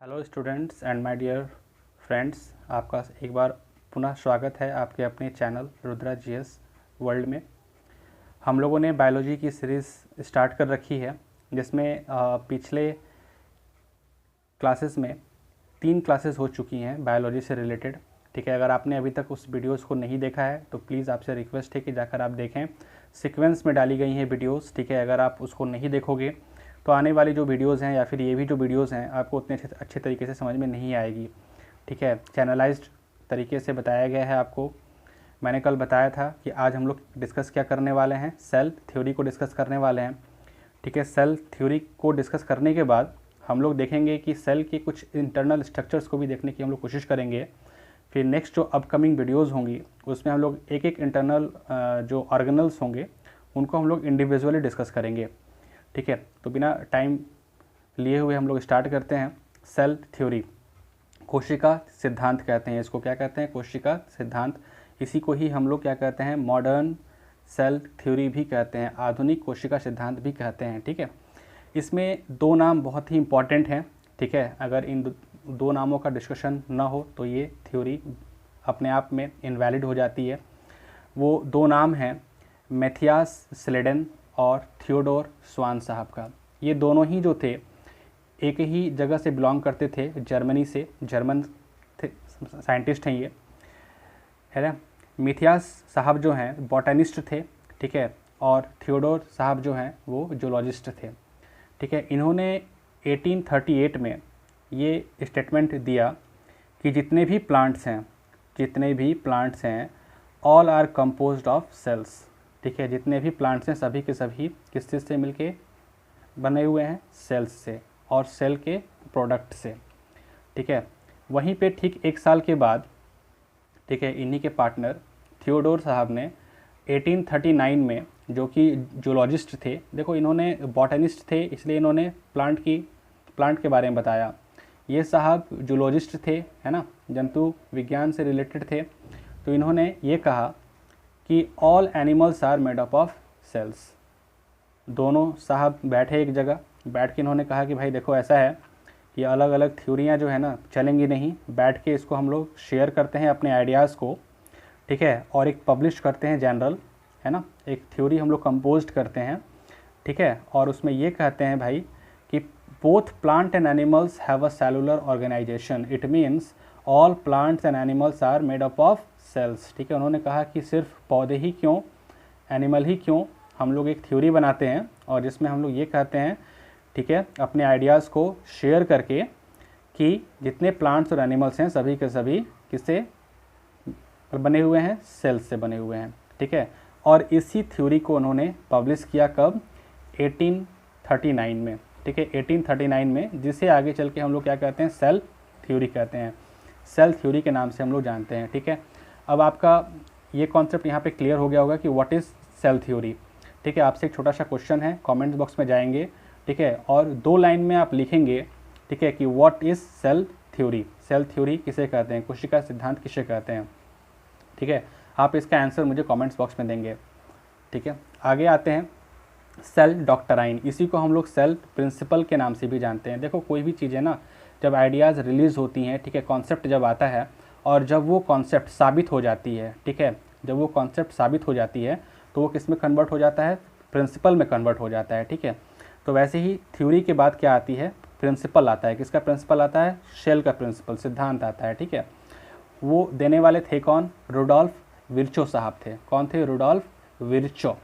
Hello students and my dear friends, आपका एक बार पुनः स्वागत है आपके अपने चैनल रुद्रा जीएस वर्ल्ड में। हम लोगों ने बायोलॉजी की सीरीज़ स्टार्ट कर रखी है, जिसमें पिछले क्लासेस में 3 क्लासेस हो चुकी हैं बायोलॉजी से रिलेटेड। ठीक है, अगर आपने अभी तक उस वीडियोज़ को नहीं देखा है तो प्लीज़ आपसे रिक्वेस्ट है कि जाकर आप देखें। सीक्वेंस में डाली गई हैं वीडियोज़। ठीक है, अगर आप उसको नहीं देखोगे तो आने वाली जो वीडियोज़ हैं या फिर ये भी जो वीडियोज़ हैं आपको उतने अच्छे तरीके से समझ में नहीं आएगी। ठीक है, चैनलाइज्ड तरीके से बताया गया है आपको। मैंने कल बताया था कि आज हम लोग डिस्कस क्या करने वाले हैं, सेल थ्योरी को डिस्कस करने वाले हैं। ठीक है, सेल थ्योरी को डिस्कस करने के बाद हम लोग देखेंगे कि सेल के कुछ इंटरनल स्ट्रक्चर्स को भी देखने की हम लोग कोशिश करेंगे। फिर नेक्स्ट जो अपकमिंग वीडियोज़ होंगी उसमें हम लोग एक एक इंटरनल जो ऑर्गेनल्स होंगे उनको हम लोग इंडिविजुअली डिस्कस करेंगे। ठीक है, तो बिना टाइम लिए हुए हम लोग स्टार्ट करते हैं। सेल थ्योरी, कोशिका सिद्धांत कहते हैं इसको। क्या कहते हैं? कोशिका सिद्धांत। इसी को ही हम लोग क्या कहते हैं? मॉडर्न सेल थ्योरी भी कहते हैं, आधुनिक कोशिका सिद्धांत भी कहते हैं। ठीक है, इसमें 2 नाम बहुत ही इंपॉर्टेंट हैं। ठीक है, अगर इन 2 नामों का डिस्कशन ना हो तो ये थ्योरी अपने आप में इनवैलिड हो जाती है। वो 2 नाम हैं मैथियास स्लेडन और थियोडोर स्वान साहब का। ये दोनों ही जो थे एक ही जगह से बिलोंग करते थे, जर्मनी से, जर्मन थे, साइंटिस्ट हैं ये, है ना। मैथियास साहब जो हैं बॉटनिस्ट थे। ठीक है, और थियोडोर साहब जो हैं वो जूलॉजिस्ट थे। ठीक है, इन्होंने 1838 में ये स्टेटमेंट दिया कि जितने भी प्लांट्स हैं all are composed of cells. ठीक है, जितने भी प्लांट्स हैं सभी के सभी किस चीज़ से मिलके बने हुए हैं? सेल्स से और सेल के प्रोडक्ट से। ठीक है, वहीं पे ठीक 1 साल के बाद, ठीक है, इन्हीं के पार्टनर थियोडोर साहब ने 1839 में, जो कि जूलॉजिस्ट थे, देखो इन्होंने बॉटनिस्ट थे इसलिए इन्होंने प्लांट के बारे में बताया। ये साहब जूलॉजिस्ट थे, है ना, जंतु विज्ञान से रिलेटेड थे। तो इन्होंने ये कहा कि all animals are made up of cells. दोनों साहब बैठे एक जगह, बैठ के इन्होंने कहा कि भाई देखो ऐसा है कि अलग अलग थ्योरियाँ जो है ना चलेंगी नहीं, बैठ के इसको हम लोग शेयर करते हैं अपने आइडियाज़ को। ठीक है, और एक पब्लिश करते हैं जनरल, है ना, एक थ्योरी हम लोग कंपोज करते हैं। ठीक है, और उसमें ये कहते हैं भाई कि both plant and animals have a cellular organisation, it means all plants and animals are made up of cells. ठीक है, उन्होंने कहा कि सिर्फ पौधे ही क्यों, एनिमल ही क्यों, हम लोग एक थ्योरी बनाते हैं और जिसमें हम लोग ये कहते हैं, ठीक है, अपने आइडियाज़ को शेयर करके कि जितने प्लांट्स और एनिमल्स हैं सभी के सभी किससे बने हुए हैं? सेल्स से बने हुए हैं। ठीक है, और इसी थ्योरी को उन्होंने पब्लिश किया कब? 1839 में। ठीक है, 1839 में, जिसे आगे चल के हम लोग क्या कहते हैं? सेल थ्योरी कहते हैं, सेल थ्योरी के नाम से हम लोग जानते हैं। ठीक है, अब आपका ये कॉन्सेप्ट यहाँ पे क्लियर हो गया होगा कि व्हाट इज़ सेल थ्योरी। ठीक है, आपसे एक छोटा सा क्वेश्चन है, कमेंट बॉक्स में जाएंगे, ठीक है, और 2 लाइन में आप लिखेंगे, ठीक है, कि what is cell theory. Cell theory किसे कहते हैं? कोशिका सिद्धांत किसे कहते हैं? ठीक है, आप इसका आंसर मुझे कमेंट्स बॉक्स में देंगे। ठीक है, आगे आते हैं सेल डॉक्टराइन। इसी को हम लोग सेल प्रिंसिपल के नाम से भी जानते हैं। देखो कोई भी चीज़ है ना, जब आइडियाज़ रिलीज़ होती हैं, ठीक है, कॉन्सेप्ट जब आता है और जब वो कॉन्सेप्ट साबित हो जाती है, ठीक है, जब वो कॉन्सेप्ट साबित हो जाती है तो वो किस में कन्वर्ट हो जाता है? प्रिंसिपल में कन्वर्ट हो जाता है। ठीक है, तो वैसे ही थ्योरी के बाद क्या आती है? प्रिंसिपल आता है। किसका प्रिंसिपल आता है? शेल का प्रिंसिपल, सिद्धांत आता है। ठीक है, वो देने वाले थे कौन? रुडोल्फ विर्चो साहब थे। कौन थे? Rudolf Virchow.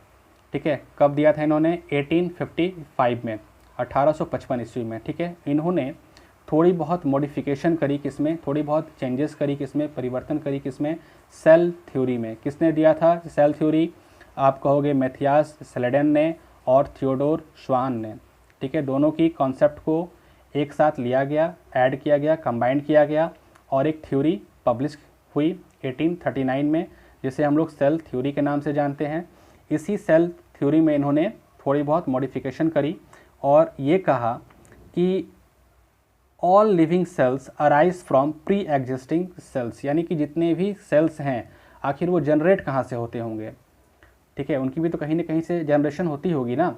ठीक है, कब दिया था इन्होंने? 1855 में, 1855 ईस्वी में। ठीक है, इन्होंने थोड़ी बहुत मॉडिफिकेशन करी, किसमें? थोड़ी बहुत चेंजेस करी, किसमें? परिवर्तन करी, किसमें? सेल थ्योरी में। किसने दिया था सेल थ्योरी? आप कहोगे मैथियास स्लेडन ने और थियोडोर स्वान ने। ठीक है, दोनों की कॉन्सेप्ट को एक साथ लिया गया, ऐड किया गया, कंबाइंड किया गया और एक थ्योरी पब्लिश हुई 1839 में, जिसे हम लोग सेल थ्योरी के नाम से जानते हैं। इसी सेल थ्योरी में इन्होंने थोड़ी बहुत मॉडिफिकेशन करी और ये कहा कि all living cells arise from pre existing cells, यानी कि जितने भी सेल्स हैं आखिर वो जनरेट कहाँ से होते होंगे? ठीक है, उनकी भी तो कहीं ना कहीं से जनरेशन होती होगी ना।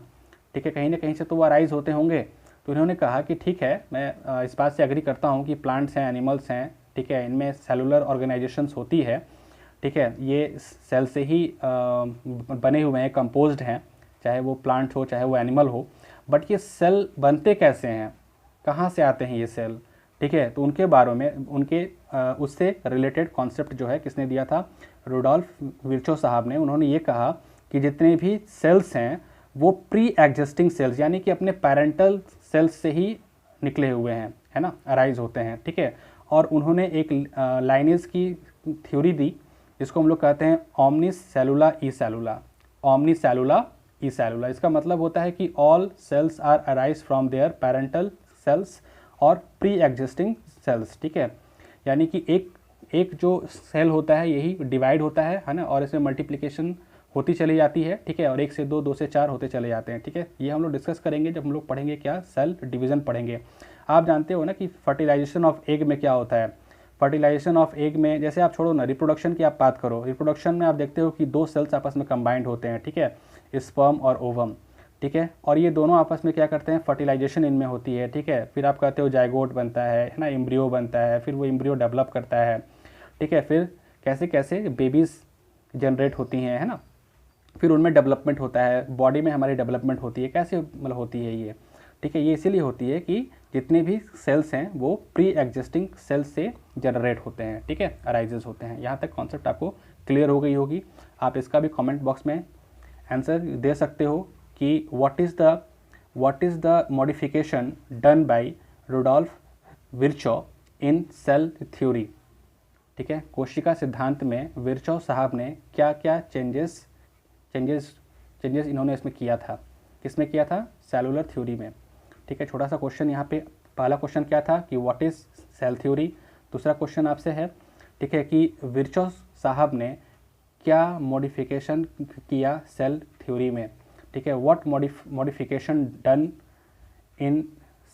ठीक है, कहीं ना कहीं से तो वो अराइज होते होंगे। तो इन्होंने कहा कि ठीक है, मैं इस बात से एग्री करता हूँ कि प्लांट्स हैं, एनिमल्स हैं, ठीक है, इनमें सेलुलर ऑर्गेनाइजेशंस होती है, ठीक है, ये सेल से ही बने हुए हैं, कंपोज्ड हैं, चाहे वो प्लांट हो चाहे वो एनिमल हो। बट ये सेल बनते कैसे हैं, कहाँ से आते हैं ये सेल, ठीक है, तो उनके बारे में उनके उससे रिलेटेड कॉन्सेप्ट जो है किसने दिया था, रुडोल्फ विर्चो साहब ने। उन्होंने ये कहा कि जितने भी सेल्स हैं वो प्री एग्जिस्टिंग सेल्स, यानी कि अपने पेरेंटल सेल्स से ही निकले हुए हैं, है ना, अराइज होते हैं, ठीक है। और उन्होंने एक लाइनेज की थ्योरी दी, जिसको हम लोग कहते हैं ओमनिस सेलुला ई सेलुला, ओमनिस सेलुला ई सेलुला। इसका मतलब होता है कि all cells are arise from their parental cells और प्री एग्जिस्टिंग सेल्स, ठीक है। यानी कि एक जो सेल होता है यही डिवाइड होता है ना, और इसमें मल्टीप्लिकेशन होती चली जाती है, ठीक है, और 1 से 2, 2 से 4 होते चले जाते हैं, ठीक है। ये हम लोग डिस्कस करेंगे जब हम लोग पढ़ेंगे क्या, सेल डिवीज़न पढ़ेंगे। आप जानते हो ना कि फर्टिलाइजेशन ऑफ एग में क्या होता है। फर्टिलाइजेशन ऑफ एग में, जैसे आप छोड़ो ना, रिप्रोडक्शन की आप बात करो, रिप्रोडक्शन में आप देखते हो कि 2 सेल्स आपस में कंबाइंड होते हैं, ठीक है, स्पर्म और ओवम, ठीक है, और ये दोनों आपस में क्या करते हैं, फर्टिलाइजेशन इनमें होती है, ठीक है। फिर आप कहते हो जाइगोट बनता है ना, एम्ब्रियो बनता है, फिर वो एम्ब्रियो डेवलप करता है, ठीक है, फिर कैसे कैसे बेबीज़ जनरेट होती हैं, है ना, फिर उनमें डेवलपमेंट होता है, बॉडी में हमारी डेवलपमेंट होती है, कैसे मतलब होती है ये, ठीक है। ये इसीलिए होती है कि जितने भी सेल्स हैं वो प्री एग्जिस्टिंग सेल्स से जनरेट होते हैं, ठीक है, अराइजेस होते हैं। यहाँ तक कॉन्सेप्ट आपको क्लियर हो गई होगी। आप इसका भी कमेंट बॉक्स में आंसर दे सकते हो कि what is the modification done by Rudolf Virchow in cell theory, ठीक है। कोशिका सिद्धांत में विर्चो साहब ने क्या क्या चेंजेस इन्होंने इसमें किया था, किसमें किया था, सेलुलर थ्योरी में, ठीक है। छोटा सा क्वेश्चन यहाँ पे, पहला क्वेश्चन क्या था कि व्हाट इज़ सेल थ्योरी। दूसरा क्वेश्चन आपसे है, ठीक है, कि विर्चो साहब ने क्या मॉडिफिकेशन किया सेल थ्योरी में, ठीक है, what modification done in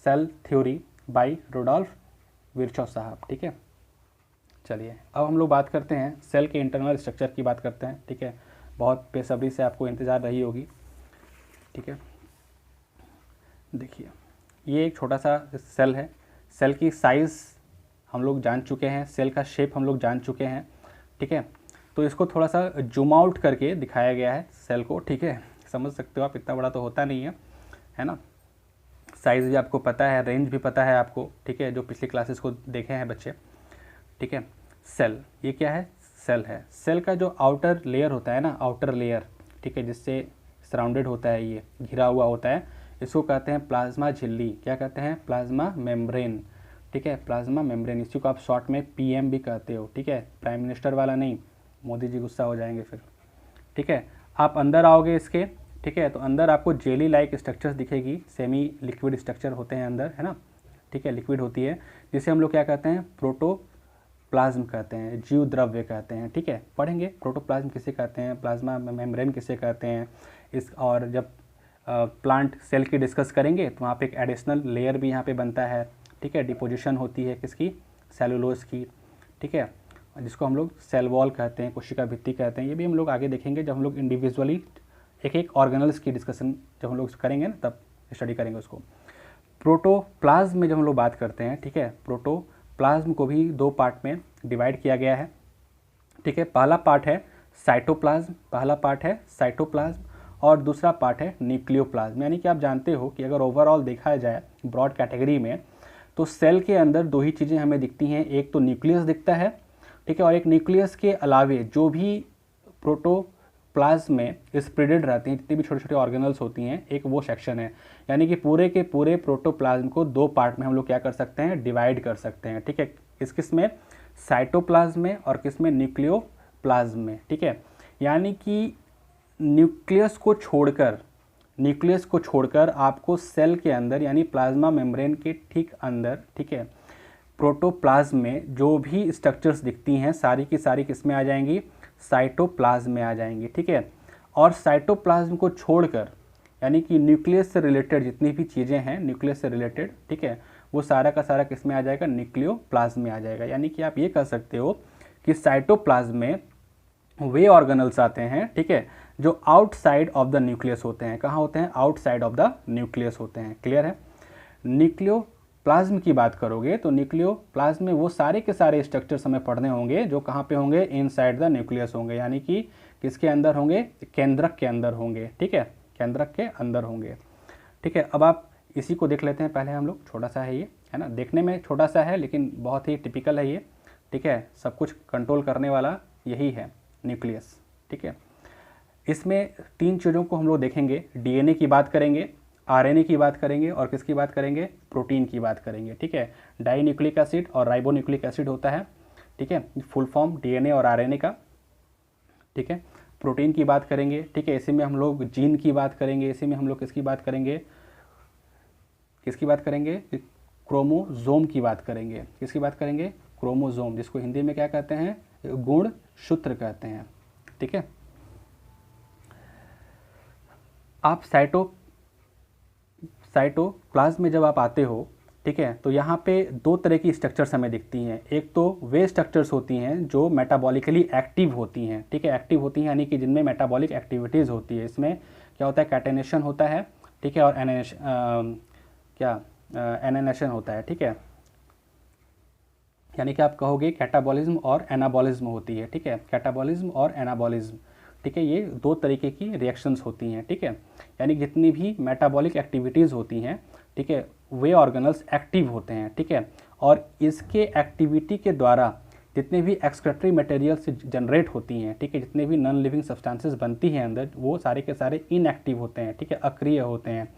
cell theory by Rudolf Virchow साहब, ठीक है। चलिए अब हम लोग बात करते हैं सेल के इंटरनल स्ट्रक्चर की बात करते हैं, ठीक है। बहुत बेसब्री से आपको इंतज़ार रही होगी, ठीक है। देखिए ये एक छोटा सा सेल है, सेल की साइज़ हम लोग जान चुके हैं, सेल का शेप हम लोग जान चुके हैं, ठीक है। तो इसको थोड़ा सा जूम आउट करके दिखाया गया है सेल को, ठीक है, समझ सकते हो आप, इतना बड़ा तो होता नहीं है ना। साइज़ भी आपको पता है, रेंज भी पता है आपको, ठीक है, जो पिछली क्लासेस को देखे हैं बच्चे, ठीक है। सेल, ये क्या है, सेल है। सेल का जो आउटर लेयर होता है ना, आउटर लेयर, ठीक है, जिससे सराउंडेड होता है, ये घिरा हुआ होता है, इसको कहते हैं प्लाज्मा झिल्ली। क्या कहते हैं, प्लाज्मा मेम्ब्रेन, ठीक है, प्लाज्मा मेम्ब्रेन। इसी को आप शॉर्ट में पीएम भी कहते हो, ठीक है, प्राइम मिनिस्टर वाला नहीं, मोदी जी गुस्सा हो जाएंगे फिर, ठीक है। आप अंदर आओगे इसके, ठीक है, तो अंदर आपको जेली लाइक स्ट्रक्चर्स दिखेगी, सेमी लिक्विड स्ट्रक्चर होते हैं अंदर, है ना, ठीक है, लिक्विड होती है, जिसे हम लोग क्या कहते हैं, प्रोटोप्लाज्म कहते हैं, जीव द्रव्य कहते हैं, ठीक है। पढ़ेंगे प्रोटोप्लाज्म किसे कहते हैं, प्लाज्मा मेम्ब्रेन किसे कहते हैं इस, और जब प्लांट सेल की डिस्कस करेंगे तो वहाँ पे एक एडिशनल लेयर भी यहाँ पे बनता है, ठीक है, डिपोजिशन होती है किसकी, सेलुलोज की, ठीक है, जिसको हम लोग सेल वॉल कहते हैं, कोशिका भित्ति कहते हैं। ये भी हम लोग आगे देखेंगे जब हम लोग इंडिविजुअली एक एक ऑर्गेनल्स की डिस्कशन जब हम लोग करेंगे ना, तब स्टडी करेंगे उसको। प्रोटोप्लाज्म में जब हम लोग बात करते हैं, ठीक है, प्रोटोप्लाज्म को भी 2 पार्ट में डिवाइड किया गया है, ठीक है। पहला पार्ट है साइटोप्लाज्म, और दूसरा पार्ट है न्यूक्लियोप्लाज्म। यानी कि आप जानते हो कि अगर ओवरऑल देखा जाए ब्रॉड कैटेगरी में, तो सेल के अंदर 2 ही चीज़ें हमें दिखती हैं, एक तो न्यूक्लियस दिखता है, ठीक है, और एक न्यूक्लियस के अलावे जो भी प्रोटोप्लाज्म में स्प्रेडेड रहते हैं, जितनी भी छोटे छोटे ऑर्गेनल्स होती हैं, एक वो सेक्शन है। यानी कि पूरे के पूरे प्रोटोप्लाज्म को 2 पार्ट में हम लोग क्या कर सकते हैं, डिवाइड कर सकते हैं, ठीक है। किस में, साइटोप्लाज्म में, और किस में, न्यूक्लियोप्लाज्म में, ठीक है। यानी कि न्यूक्लियस को छोड़कर आपको सेल के अंदर, यानी प्लाज्मा मेम्ब्रेन के ठीक अंदर, ठीक है, प्रोटोप्लाज्म में जो भी स्ट्रक्चर्स दिखती हैं सारी की सारी किस में आ जाएंगी, साइटोप्लाज्म में आ जाएंगी, ठीक है। और साइटोप्लाज्म को छोड़कर, यानी कि न्यूक्लियस से रिलेटेड जितनी भी चीज़ें हैं न्यूक्लियस से रिलेटेड, ठीक है, वो सारा का सारा किस में आ जाएगा, न्यूक्लियोप्लाज्म में आ जाएगा। यानी कि आप ये कह सकते हो कि साइटोप्लाज्म में वे ऑर्गेनल्स आते हैं, ठीक है, जो आउटसाइड ऑफ द न्यूक्लियस होते हैं। कहाँ होते हैं, आउटसाइड ऑफ द न्यूक्लियस होते हैं, क्लियर है। न्यूक्लियोप्लाज्म की बात करोगे तो न्यूक्लियोप्लाज्म में वो सारे के सारे स्ट्रक्चर्स हमें पढ़ने होंगे जो कहाँ पे होंगे, इनसाइड द न्यूक्लियस होंगे, यानी कि किसके अंदर होंगे, केंद्रक के अंदर होंगे, ठीक है, केंद्रक के अंदर होंगे, ठीक है। अब आप इसी को देख लेते हैं पहले हम लोग, छोटा सा है ये, है ना, देखने में छोटा सा है लेकिन बहुत ही टिपिकल है ये, ठीक है, सब कुछ कंट्रोल करने वाला यही है न्यूक्लियस, ठीक है। इसमें 3 चीज़ों को हम लोग देखेंगे, डीएनए की बात करेंगे, आरएनए की बात करेंगे और किसकी बात करेंगे, प्रोटीन की बात करेंगे, ठीक है। डाई न्यूक्लिक एसिड और राइबोन्यूक्लिक एसिड होता है, ठीक है, फुल फॉर्म डीएनए और आरएनए का, ठीक है। प्रोटीन की बात करेंगे, ठीक है, इसी में हम लोग जीन की बात करेंगे, इसी में हम लोग किसकी बात करेंगे, क्रोमोजोम की बात करेंगे, किसकी बात करेंगे, क्रोमोजोम, जिसको हिंदी में क्या कहते हैं, गुणसूत्र कहते हैं, ठीक है। आप साइटोप्लाज्म में जब आप आते हो, ठीक है, तो यहाँ पे 2 तरह की स्ट्रक्चर्स हमें दिखती हैं। एक तो वे स्ट्रक्चर्स होती हैं जो मेटाबॉलिकली एक्टिव होती हैं, ठीक है, एक्टिव होती हैं यानी कि जिनमें मेटाबॉलिक एक्टिविटीज़ होती है। इसमें क्या होता है, कैटेनेशन होता है, ठीक है, और एनानेशन होता है, ठीक है, यानी कि आप कहोगे कैटाबॉलिज्म और एनाबॉलिज्म होती है, ठीक है, कैटाबॉलिज्म और एनाबॉलिज्म, ठीक है, ये 2 तरीके की रिएक्शंस होती हैं, ठीक है, यानी जितनी भी मेटाबॉलिक एक्टिविटीज़ होती हैं, ठीक है, वे ऑर्गेनल्स एक्टिव होते हैं, ठीक है, और इसके एक्टिविटी के द्वारा जितने भी एक्सक्रेटरी मटेरियल्स जनरेट होती हैं, ठीक है, जितने भी नॉन लिविंग सब्सटेंसेस बनती हैं अंदर, वो सारे के सारे इनएक्टिव होते हैं, ठीक है, अक्रिय होते हैं,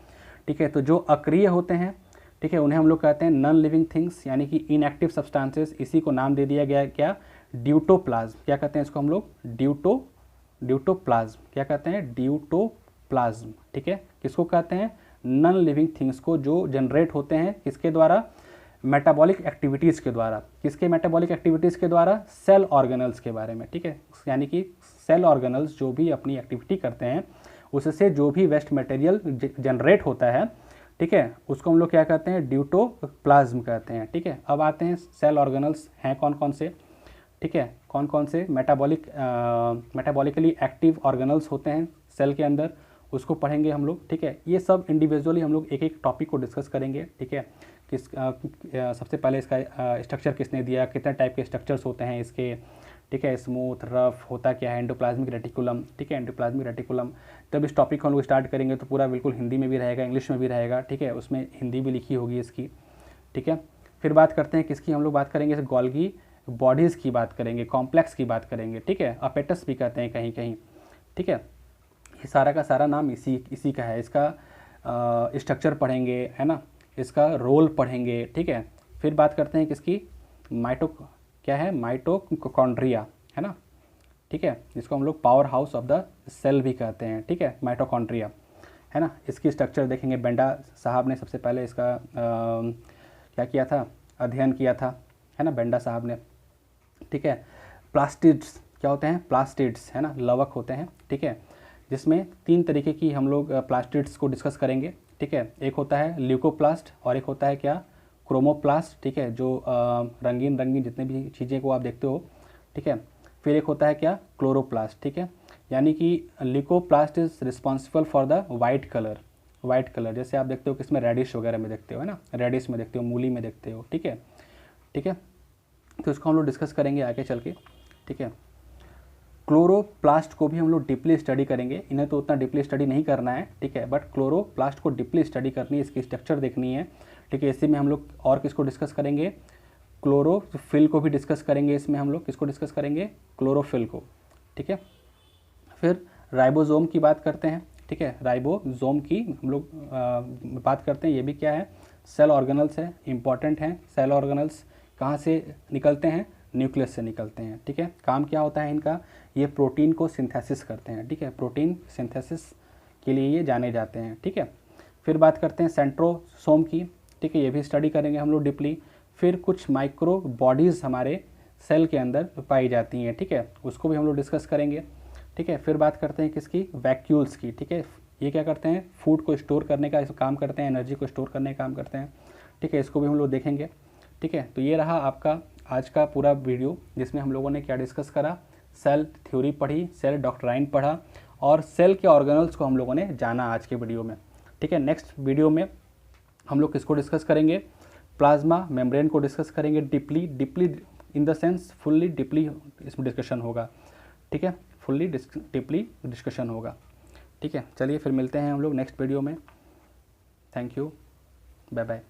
ठीक है। तो जो अक्रिय होते हैं, ठीक है, उन्हें हम लोग कहते हैं नॉन लिविंग थिंग्स, यानी कि इनएक्टिव सब्सटेंसेस। इसी को नाम दे दिया गया है क्या, ड्यूटोप्लाज्म, क्या कहते हैं इसको हम लोग, ड्यूटोप्लाज्म, क्या कहते हैं, ड्यूटोप्लाज्म, ठीक है। किसको कहते हैं, नॉन लिविंग थिंग्स को, जो जनरेट होते हैं किसके द्वारा, मेटाबॉलिक एक्टिविटीज़ के द्वारा। किसके मेटाबॉलिक एक्टिविटीज़ के द्वारा, सेल ऑर्गेनल्स के बारे में, ठीक है, यानी कि सेल ऑर्गेनल्स जो भी अपनी एक्टिविटी करते हैं उससे जो भी वेस्ट मटेरियल जनरेट होता है, ठीक है, उसको हम लोग क्या कहते हैं, ड्यूटोप्लाज्म कहते हैं, ठीक है। अब आते हैं सेल ऑर्गेनल्स हैं कौन कौन से, ठीक है, कौन कौन से मेटाबॉलिकली एक्टिव ऑर्गेनल्स होते हैं सेल के अंदर, उसको पढ़ेंगे हम लोग, ठीक है। ये सब इंडिविजुअली हम लोग एक एक टॉपिक को डिस्कस करेंगे, ठीक है। सबसे पहले इसका स्ट्रक्चर किसने दिया, कितने टाइप के स्ट्रक्चर्स होते हैं इसके, ठीक है, स्मूथ, रफ, होता क्या है, एंडोप्लाज्मिक रेटिकुलम, ठीक है, एंडोप्लाज्मिक रेटिकुलम। तब इस टॉपिक को हम लोग स्टार्ट करेंगे तो पूरा बिल्कुल हिंदी में भी रहेगा, इंग्लिश में भी रहेगा, ठीक है, उसमें हिंदी भी लिखी होगी इसकी, ठीक है। फिर बात करते हैं किसकी, हम लोग बात करेंगे इस गोल्गी बॉडीज़ की बात करेंगे, कॉम्प्लेक्स की बात करेंगे, ठीक है, अपेटस भी कहते हैं कहीं कहीं, ठीक है। ये सारा का सारा नाम इसी का है। इसका स्ट्रक्चर पढ़ेंगे, है ना, इसका रोल पढ़ेंगे, ठीक है। फिर बात करते हैं किसकी, माइटोकॉन्ड्रिया, है ना, ठीक है, जिसको हम लोग powerhouse of the cell भी कहते हैं, ठीक है, माइटोकॉन्ड्रिया, है ना। इसकी स्ट्रक्चर देखेंगे, बेंडा साहब ने सबसे पहले इसका क्या किया था, अध्ययन किया था, है ना, बेंडा साहब ने, ठीक है। प्लास्टिड्स क्या होते हैं, प्लास्टिड्स, है ना, लवक होते हैं, ठीक है, जिसमें 3 तरीके की हम लोग प्लास्टिड्स को डिस्कस करेंगे, ठीक है। एक होता है ल्यूकोप्लास्ट और एक होता है क्या, क्रोमोप्लास्ट, ठीक है, जो रंगीन रंगीन जितने भी चीज़ें को आप देखते हो, ठीक है। फिर एक होता है क्या, क्लोरोप्लास्ट, ठीक है, यानी कि leucoplast is responsible for the white colour, जैसे आप देखते हो किसमें, रेडिश वगैरह में देखते हो, है ना, रेडिश में देखते हो, मूली में देखते हो, ठीक है, ठीक है। तो इसको हम लोग डिस्कस करेंगे आगे चल के, ठीक है। क्लोरोप्लास्ट को भी हम लोग डीपली स्टडी करेंगे, इन्हें तो उतना डीपली स्टडी नहीं करना है, ठीक है, बट क्लोरोप्लास्ट को डीपली स्टडी करनी है, इसकी स्ट्रक्चर देखनी है, ठीक है। इसी में हम लोग और किसको डिस्कस करेंगे, क्लोरोफिल को भी डिस्कस करेंगे, इसमें हम लोग किसको डिस्कस करेंगे, क्लोरोफिल को, ठीक है। फिर राइबोसोम की बात करते हैं, ठीक है, राइबोसोम की हम लोग बात करते हैं, ये भी क्या है, सेल ऑर्गेनल्स है, इंपॉर्टेंट हैं। सेल ऑर्गेनल्स कहाँ से निकलते हैं, न्यूक्लियस से निकलते हैं, ठीक है। काम क्या होता है इनका, ये प्रोटीन को सिंथेसिस करते हैं, ठीक है, प्रोटीन सिंथेसिस के लिए ये जाने जाते हैं, ठीक है। फिर बात करते हैं सेंट्रोसोम की, ठीक है, ये भी स्टडी करेंगे हम लोग डीपली। फिर कुछ माइक्रो बॉडीज़ हमारे सेल के अंदर पाई जाती हैं, ठीक है, उसको भी हम लोग डिस्कस करेंगे, ठीक है। फिर बात करते हैं किसकी, वैक्यूल्स की, ठीक है, ये क्या करते हैं, फूड को स्टोर करने का काम करते हैं, एनर्जी को स्टोर करने का काम करते हैं, ठीक है, इसको भी हम लोग देखेंगे, ठीक है। तो ये रहा आपका आज का पूरा वीडियो, जिसमें हम लोगों ने क्या डिस्कस करा, सेल थ्योरी पढ़ी, सेल डॉक्ट्राइन पढ़ा और सेल के ऑर्गेनल्स को हम लोगों ने जाना आज के वीडियो में, ठीक है। नेक्स्ट वीडियो में हम लोग किसको डिस्कस करेंगे, प्लाज्मा मेम्ब्रेन को डिस्कस करेंगे deeply in the sense fully deeply इसमें डिस्कशन होगा, ठीक है, फुल्ली डीपली डिस्कशन होगा, ठीक है। चलिए फिर मिलते हैं हम लोग नेक्स्ट वीडियो में। Thank you, bye bye.